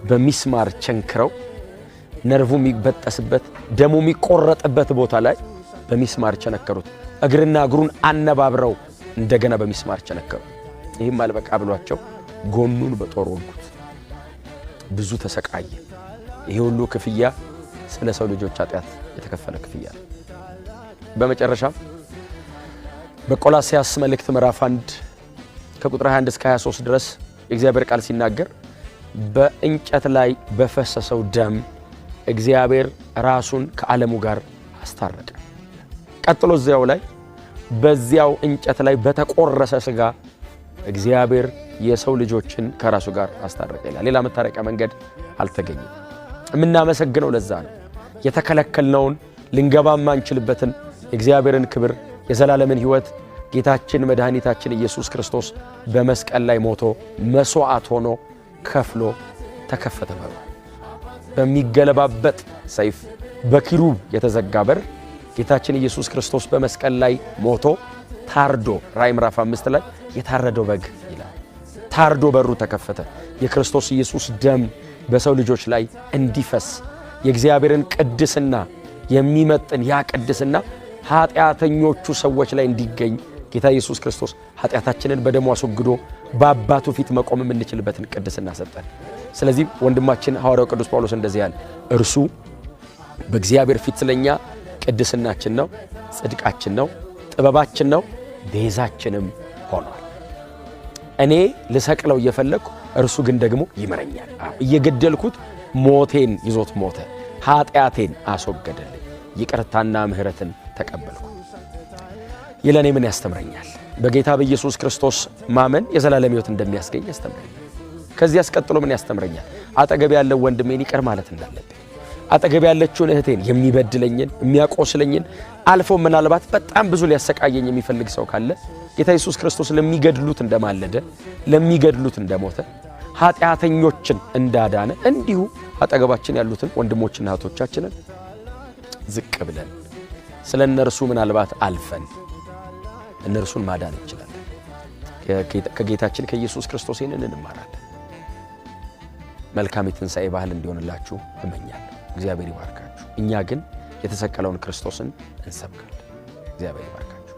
በሚስማር ቸንክረው ነርቡ የሚበጠስበት ደሙ የሚቆረጥበት ቦታ ላይ በሚስማር ቸነከሩት። እግርና እግሩን አነባብረው እንደገና በሚስማር ቸነከሩ። ይህም አልበቃ ብሏቸው ጎኑን በጦር ወጉት። ብዙ ተሰቃየ። ይሄ ሁሉ ክፍያ ስለ ሰው ልጆች ኃጢአት የተከፈለ ክፍያ ነው። በመጨረሻ በቆላስይስ መልእክት ምዕራፍ 1 ከቁጥር 21 እስከ 23 ድረስ የእግዚአብሔር ቃል ሲናገር በእንጨት ላይ በፈሰሰው ደም እግዚአብሔር ራሱን ከዓለሙ ጋር አስታረቀ። ቀጥሎ እዚያው ላይ በዚያው እንጨት ላይ በተቆረሰ ሥጋ እግዚአብሔር የሰው ልጆችን ከራሱ ጋር አስታረቀ ይላል። ሌላ መታረቂያ መንገድ አልተገኘም። የምናመሰግነው ለዛ ነው። የተከለከልነውን ልንገባ ማንችልበትን የእግዚአብሔርን ክብር የዘላለምን ሕይወት ጌታችን መድኃኒታችን ኢየሱስ ክርስቶስ በመስቀል ላይ ሞቶ መስዋዕት ሆኖ ከፍሎ ተከፈተ። በሚገለባበጥ ሰይፍ በኪሩብ የተዘጋ በር ጌታችን ኢየሱስ ክርስቶስ በመስቀል ላይ ሞቶ ታርዶ ራዕይ ምዕራፍ 5 ላይ የታረደው በግ ይላል። ታርዶ በሩ ተከፈተ። የክርስቶስ ኢየሱስ ደም በሰው ልጆች ላይ እንዲፈስ የእግዚአብሔርን ቅድስና የሚመጥን ያ ቅድስና ኃጢአተኞቹ ሰዎች ላይ እንዲገኝ ጌታ ኢየሱስ ክርስቶስ ኃጢአታችንን በደሙ አስወግዶ በአባቱ ፊት መቆም የምንችልበትን ቅድስና ሰጠን። ስለዚህ ወንድማችን ሐዋርያው ቅዱስ ጳውሎስ እንደዚህ ያለ እርሱ በእግዚአብሔር ፊት ስለኛ ቅድስናችን ነው፣ ጽድቃችን ነው፣ ጥበባችን ነው፣ ቤዛችንም ሆኗል። እኔ ልሰቅለው እየፈለግኩ እርሱ ግን ደግሞ ይመረኛል። እየገደልኩት ሞቴን ይዞት ሞተ፣ ኃጢአቴን አስወገደልኝ፣ ይቅርታና ምህረትን ተቀበልኩ። ይለኔ ምን ያስተምረኛል? በጌታ በኢየሱስ ክርስቶስ ማመን የዘላለም ሕይወት እንደሚያስገኝ ያስተምረኛል። ከዚህ አስቀጥሎ ምን ያስተምረኛል? አጠገብ ያለው ወንድሜን ይቅር ማለት እንዳለብኝ፣ አጠገብ ያለችውን እህቴን የሚበድለኝን የሚያቆስለኝን አልፎ ምናልባት በጣም ብዙ ሊያሰቃየኝ የሚፈልግ ሰው ካለ ጌታ ኢየሱስ ክርስቶስ ለሚገድሉት እንደማለደ ለሚገድሉት እንደሞተ ኃጢአተኞችን እንዳዳነ እንዲሁ አጠገባችን ያሉትን ወንድሞችና እህቶቻችንን ዝቅ ብለን ስለ እነርሱ ምናልባት አልፈን እነርሱን ማዳን እንችላለን። ከጌታችን ከኢየሱስ ክርስቶስ ይህንን እንማራለን። መልካም የትንሣኤ ባህል እንዲሆንላችሁ እመኛለሁ። እግዚአብሔር ይባርካችሁ። እኛ ግን የተሰቀለውን ክርስቶስን እንሰብካለን። እግዚአብሔር ይባርካችሁ።